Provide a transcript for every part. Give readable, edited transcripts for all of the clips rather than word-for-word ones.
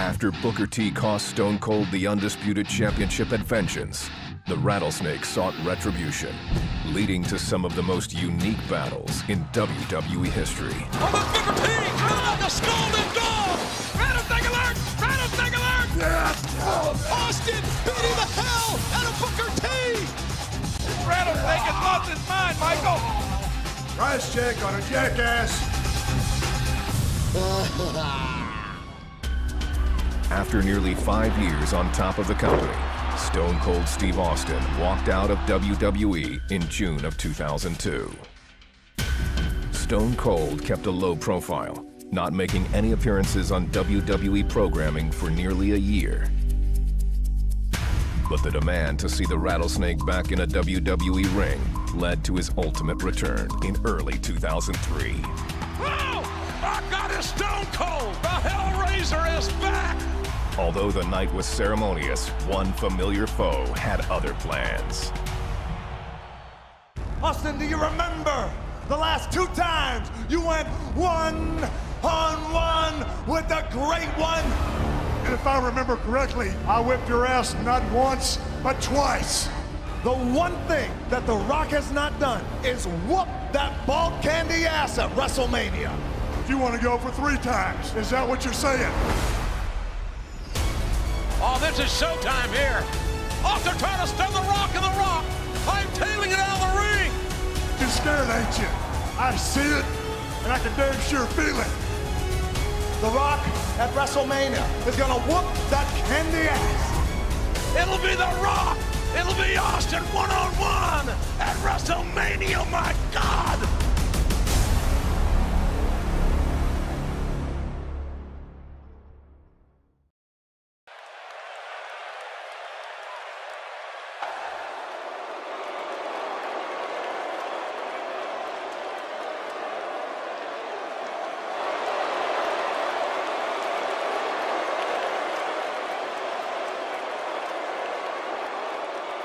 After Booker T cost Stone Cold the Undisputed Championship at Vengeance, the Rattlesnake sought retribution, leading to some of the most unique battles in WWE history. Booker T, the scalding dog! Rattlesnake alert! Rattlesnake alert! Yeah. Austin beating the hell out of Booker T! Rattlesnake has lost his mind, Michael! Price check on a jackass. After nearly 5 years on top of the company, Stone Cold Steve Austin walked out of WWE in June of 2002. Stone Cold kept a low profile, not making any appearances on WWE programming for nearly a year. But the demand to see the Rattlesnake back in a WWE ring led to his ultimate return in early 2003. Oh! I got it, Stone Cold! The Hellraiser is back! Although the night was ceremonious, one familiar foe had other plans. Austin, do you remember the last 2 times you went one-on-one with the Great One? And if I remember correctly, I whipped your ass not once, but twice. The one thing that The Rock has not done is whoop that bald candy ass at WrestleMania. You want to go for 3 times, is that what you're saying? Oh, this is showtime here. Austin trying to stun the Rock, and the Rock hightailing it out of the ring. You're scared, ain't you? I see it, and I can damn sure feel it. The Rock at WrestleMania is gonna whoop that candy ass. It'll be The Rock. It'll be Austin one-on-one at WrestleMania, my God.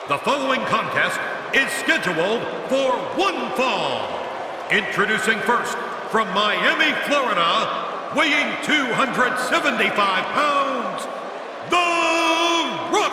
The following contest is scheduled for one fall. Introducing first, from Miami, Florida, weighing 275 pounds, The Rock.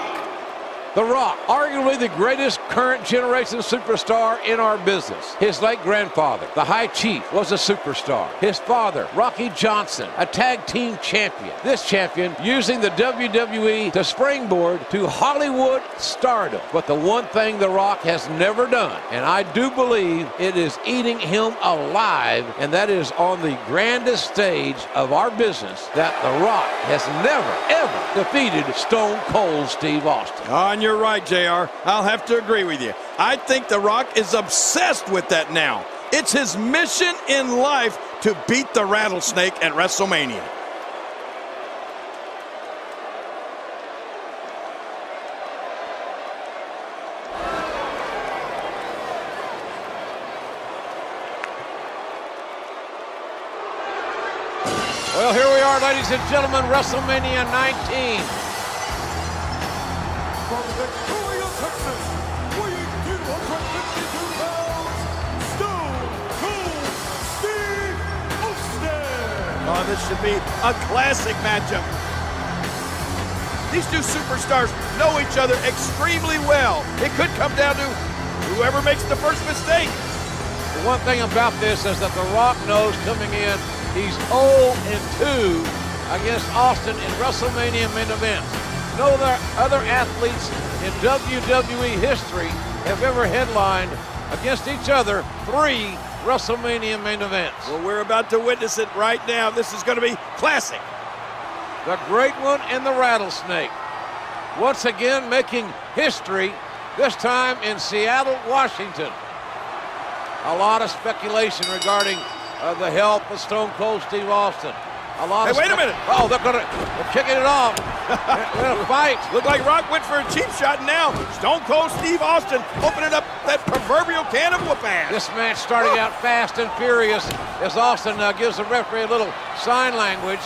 The Rock, arguably the greatest current generation superstar in our business. His late grandfather, the High Chief, was a superstar. His father, Rocky Johnson, a tag team champion. This champion using the WWE to springboard to Hollywood stardom. But the one thing The Rock has never done, and I do believe it is eating him alive, and that is on the grandest stage of our business, that The Rock has never, ever defeated Stone Cold Steve Austin. And you're right, JR. I'll have to agree with you. I think The Rock is obsessed with that now. It's his mission in life to beat the Rattlesnake at WrestleMania. Well, here we are, ladies and gentlemen, WrestleMania 19. From Victoria, Texas, weighing 252 pounds, Stone Cold Steve Austin. Oh, this should be a classic matchup. These two superstars know each other extremely well. It could come down to whoever makes the first mistake. The one thing about this is that The Rock knows coming in, he's 0-2 against Austin in WrestleMania main events. No other athletes in WWE history have ever headlined against each other 3 WrestleMania main events. Well, we're about to witness it right now. This is going to be classic. The Great One and the Rattlesnake, once again making history, this time in Seattle, Washington. A lot of speculation regarding the health of Stone Cold Steve Austin. Hey, wait a minute. Oh, they're kicking it off. They're gonna fight. Look like Rock went for a cheap shot now. Stone Cold Steve Austin opening up that proverbial can of whoop-ass. This match starting out fast and furious as Austin gives the referee a little sign language.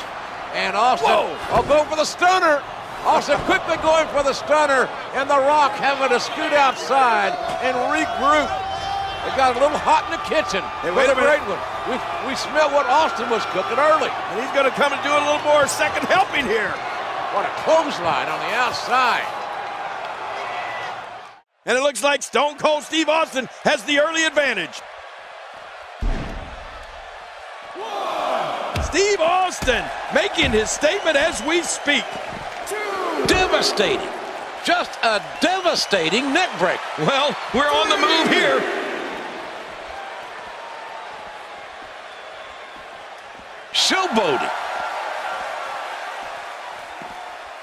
And Austin, going for the stunner. Austin quickly going for the stunner. And The Rock having to scoot outside and regroup. It got a little hot in the kitchen. Hey, wait a minute. We smell what Austin was cooking early. And he's going to come and do a little more second helping here. What a clothesline on the outside. And it looks like Stone Cold Steve Austin has the early advantage. Steve Austin making his statement as we speak. Devastating. Just a devastating neck break. Well, we're on the move here. Showboating.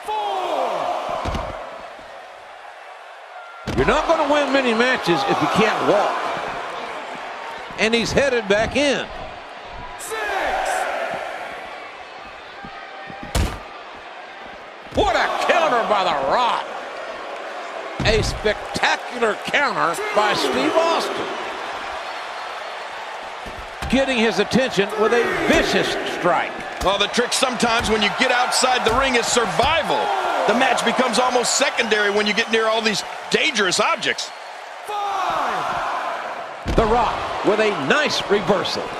4. You're not going to win many matches if you can't walk. And he's headed back in. 6. What a counter by The Rock. A spectacular counter by Steve Austin. Getting his attention with a vicious strike. Well, the trick sometimes when you get outside the ring is survival. The match becomes almost secondary when you get near all these dangerous objects. 5. The Rock with a nice reversal. 6.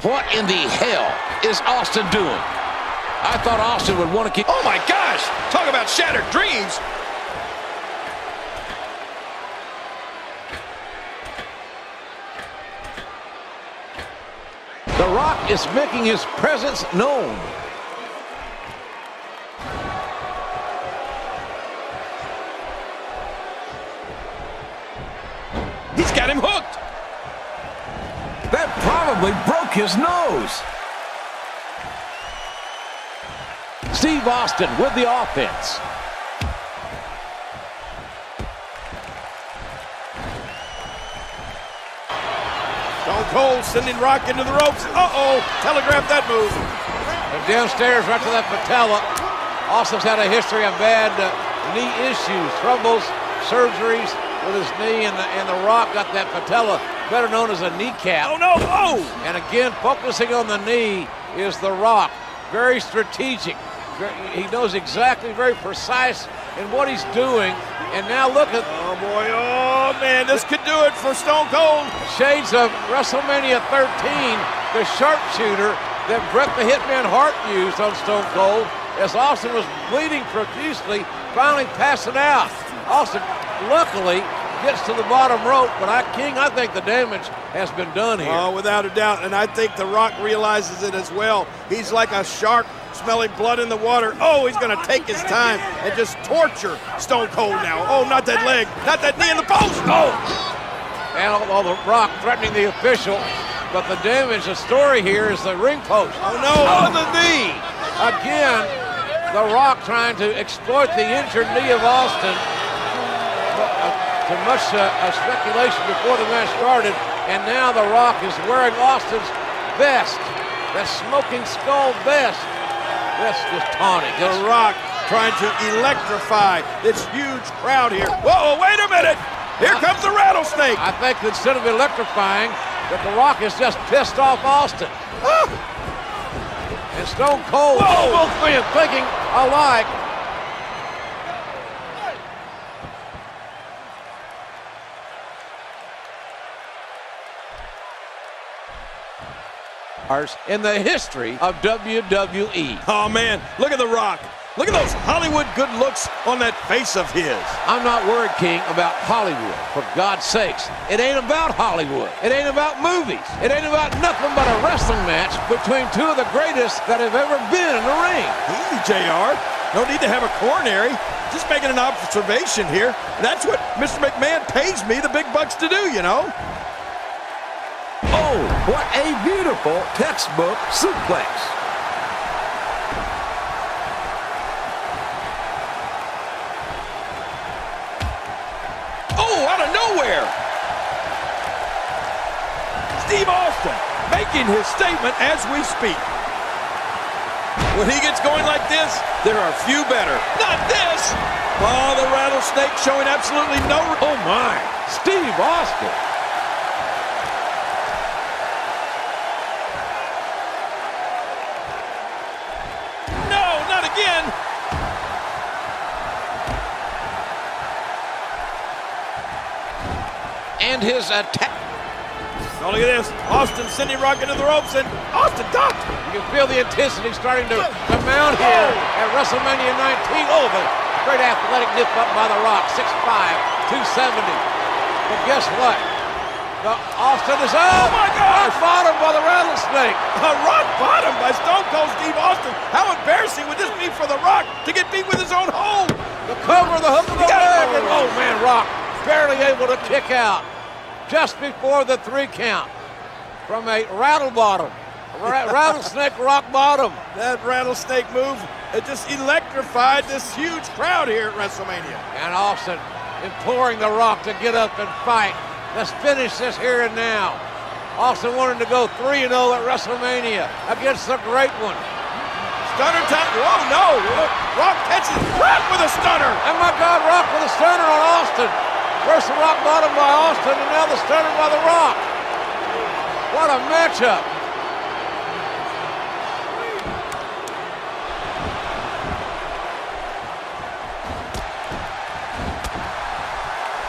What in the hell is Austin doing? I thought Austin would want to keep... Oh my gosh! Talk about shattered dreams! The Rock is making his presence known. He's got him hooked! That probably broke his nose. Steve Austin with the offense. Stone Cold sending Rock into the ropes. Uh-oh, telegraphed that move. And downstairs right to that patella. Austin's had a history of bad knee issues, troubles, surgeries with his knee, and the Rock got that patella, better known as a kneecap. Oh no, oh! And again, focusing on the knee is The Rock. Very strategic. He knows exactly, very precise in what he's doing. And now look at... Oh boy, oh man, this could do it for Stone Cold. Shades of WrestleMania 13, the sharpshooter that Bret the Hitman Hart used on Stone Cold as Austin was bleeding profusely, finally passing out. Austin, luckily, gets to the bottom rope, but King, I think the damage has been done here. Oh, without a doubt, and I think The Rock realizes it as well. He's like a shark smelling blood in the water. Oh, he's going to take his time and just torture Stone Cold now. Oh, not that leg, not that knee in the post. Oh! And all The Rock threatening the official, but the damage, the story here is the ring post. Oh, no. Oh, the knee. Again, The Rock trying to exploit the injured knee of Austin. To much speculation before the match started, and now The Rock is wearing Austin's vest, that smoking skull vest. That's just taunting. The Rock trying to electrify this huge crowd here. Whoa, wait a minute! Here comes the rattlesnake! I think instead of electrifying, that The Rock is just pissed off Austin. And Stone Cold, both men thinking alike. In the history of WWE. Oh man, look at The Rock. Look at those Hollywood good looks on that face of his. I'm not worried, King, about Hollywood, for God's sakes. It ain't about Hollywood. It ain't about movies. It ain't about nothing but a wrestling match between two of the greatest that have ever been in the ring. Easy, JR. No need to have a coronary. Just making an observation here. That's what Mr. McMahon pays me the big bucks to do, you know. Oh, what a beautiful textbook suplex. Oh, out of nowhere. Steve Austin making his statement as we speak. When he gets going like this, there are few better. Not this. Oh, the rattlesnake showing absolutely no... Oh, my. Steve Austin. Again. and his attack. Oh, look at this. Austin sending Rock into the ropes, and Austin ducked. You can feel the intensity starting to mount here at WrestleMania 19. Oh, the great athletic nip up by The Rock, 6'5", 270. But guess what? Austin is, oh my God! Rock bottom by the Rattlesnake. A rock bottom by Stone Cold Steve Austin. How embarrassing would this be for The Rock to get beat with his own hold? The cover, the hook of the leg, and oh man, Rock barely able to kick out just before the 3 count from a rattle bottom. Rattlesnake rock bottom. That rattlesnake move, it just electrified this huge crowd here at WrestleMania. And Austin imploring The Rock to get up and fight. Let's finish this here and now. Austin wanted to go 3-0 at WrestleMania against the great one. Stunner time. Oh no! Rock catches Rock with a stunner. Oh my God, Rock with a stunner on Austin. First the rock bottom by Austin, and now the stunner by The Rock. What a matchup.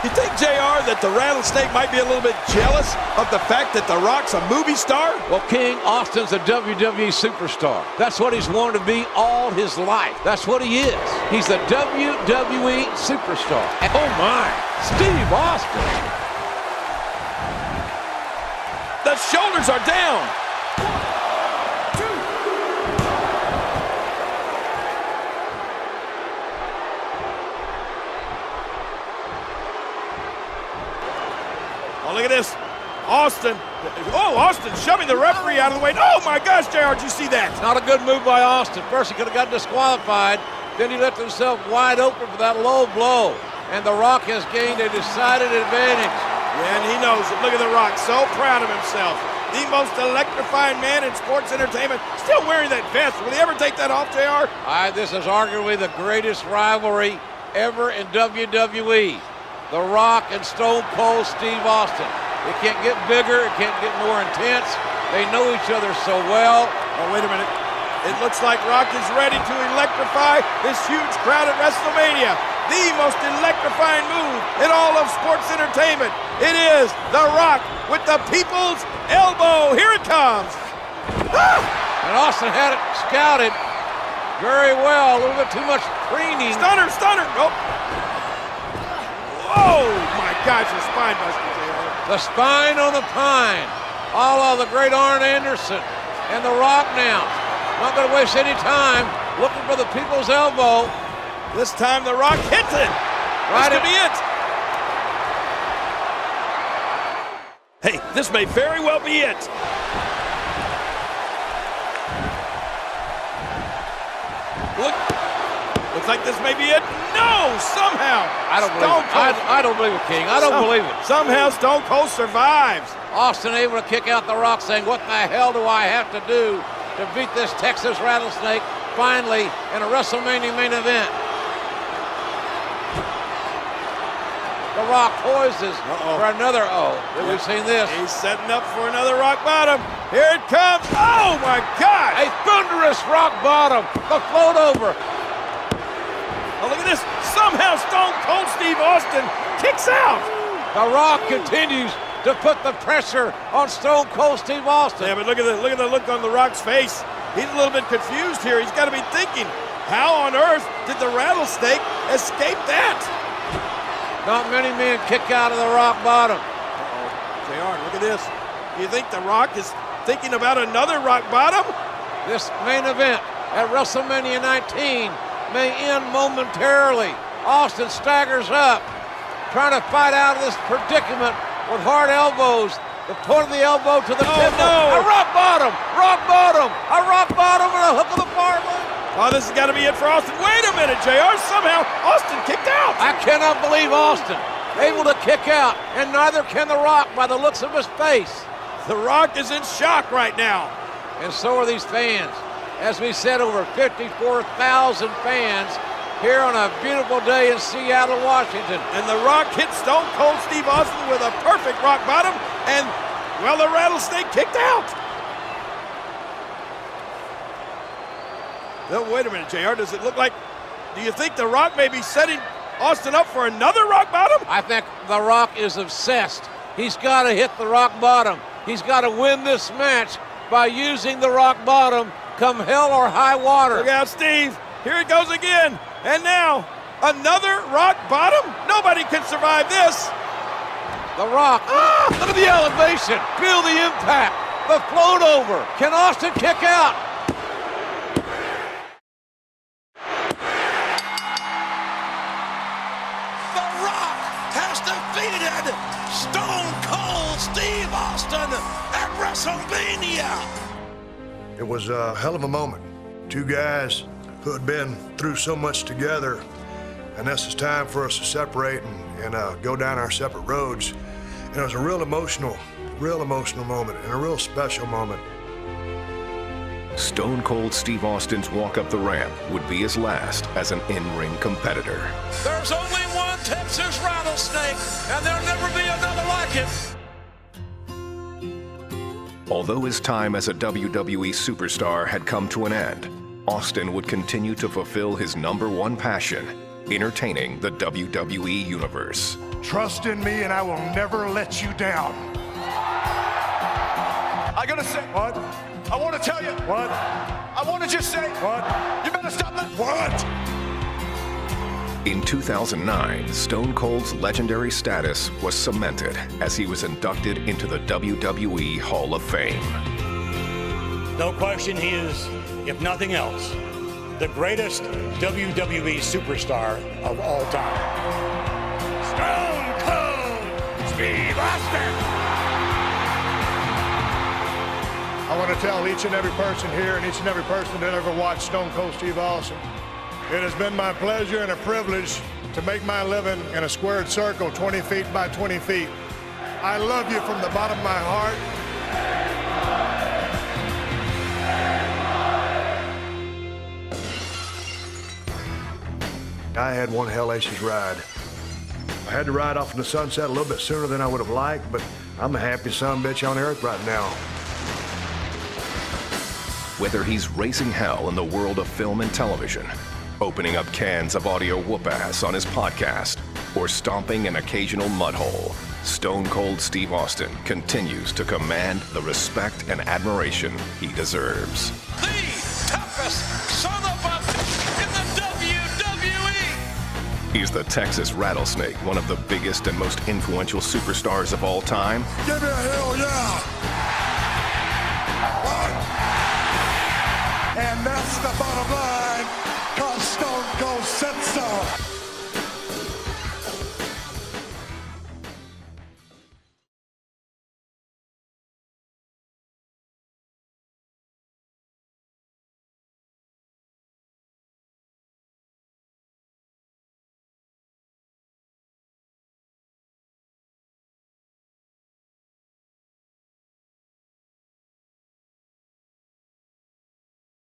You think, JR, that the Rattlesnake might be a little bit jealous of the fact that The Rock's a movie star? Well, King, Austin's a WWE superstar. That's what he's wanted to be all his life. That's what he is. He's a WWE superstar. Oh my, Steve Austin. The shoulders are down. Oh, look at this. Austin. Oh, Austin shoving the referee out of the way. Oh, my gosh, JR, did you see that? Not a good move by Austin. First, he could have got disqualified. Then he left himself wide open for that low blow. And The Rock has gained a decided advantage. Yeah, and he knows it. Look at The Rock, so proud of himself. The most electrifying man in sports entertainment. Still wearing that vest. Will he ever take that off, JR? This is arguably the greatest rivalry ever in WWE. The Rock and Stone Cold Steve Austin. It can't get bigger, it can't get more intense. They know each other so well. Oh, wait a minute. It looks like Rock is ready to electrify this huge crowd at WrestleMania. The most electrifying move in all of sports entertainment. It is The Rock with the people's elbow. Here it comes. Ah! And Austin had it scouted very well. A little bit too much preening. Stunner, stunner. Nope. Oh, my gosh, the spine buster, JR. The spine on the pine. A la the great Arn Anderson. And The Rock now. Not going to waste any time looking for the people's elbow. This time The Rock hits it. This could be it. Hey, this may very well be it. Looks like this may be it. No, somehow. I don't believe it. I don't believe it, King. I don't believe it. Somehow Stone Cold survives. Austin able to kick out The Rock, saying, what the hell do I have to do to beat this Texas Rattlesnake finally in a WrestleMania main event? The Rock poises for another We've seen this. He's setting up for another rock bottom. Here it comes. Oh, my God. A thunderous rock bottom. The float over. Oh, look at this. Somehow Stone Cold Steve Austin kicks out. The Rock continues to put the pressure on Stone Cold Steve Austin. Yeah, but look at the look on The Rock's face. He's a little bit confused here. He's got to be thinking, how on earth did the Rattlesnake escape that? Not many men kick out of the rock bottom. JR, look at this. Do you think The Rock is thinking about another rock bottom? This main event at WrestleMania 19 may end momentarily. Austin staggers up, trying to fight out of this predicament with hard elbows. The point of the elbow to the temple. No. A rock bottom, a rock bottom, and a hook of the parlay. Oh, this has got to be it for Austin. Wait a minute, JR. Somehow Austin kicked out. I cannot believe Austin able to kick out, and neither can The Rock by the looks of his face. The Rock is in shock right now. And so are these fans. As we said, over 54,000 fans here on a beautiful day in Seattle, Washington. And The Rock hit Stone Cold Steve Austin with a perfect rock bottom, and, well, the Rattlesnake kicked out. No, wait a minute, JR. Does it look like, do you think The Rock may be setting Austin up for another rock bottom? I think The Rock is obsessed He's got to hit the rock bottom. He's got to win this match by using the rock bottom come hell or high water. Look out, Steve. Here it goes again. And now, another rock bottom? Nobody can survive this. The Rock. Look at the elevation. Feel the impact. The float over. Can Austin kick out? The Rock has defeated Stone Cold Steve Austin at WrestleMania. It was a hell of a moment. Two guys who had been through so much together, and this is time for us to separate and go down our separate roads. And it was a real emotional moment and a real special moment. Stone Cold Steve Austin's walk up the ramp would be his last as an in-ring competitor. There's only one Texas rattlesnake, and there'll never be another like it. Although his time as a WWE superstar had come to an end, Austin would continue to fulfill his #1 passion, entertaining the WWE Universe. Trust in me and I will never let you down. I gotta say, What? I want to tell you, What? I want to just say, What? you better stop that. What? In 2009, Stone Cold's legendary status was cemented as he was inducted into the WWE Hall of Fame. No question, he is, if nothing else, the greatest WWE superstar of all time. Stone Cold Steve Austin! I want to tell each and every person here and each and every person that ever watched Stone Cold Steve Austin, it has been my pleasure and a privilege to make my living in a squared circle 20 feet by 20 feet. I love you from the bottom of my heart. I had one hellacious ride. I had to ride off in the sunset a little bit sooner than I would have liked, but I'm the happiest son-of-a-bitch on earth right now. Whether he's raising hell in the world of film and television, opening up cans of audio whoop-ass on his podcast, or stomping an occasional mud hole, Stone Cold Steve Austin continues to command the respect and admiration he deserves. The toughest son of a in the WWE. He's the Texas Rattlesnake, one of the biggest and most influential superstars of all time. Give me a hell yeah! And that's the bottom line, 'cause Stone Cold said so.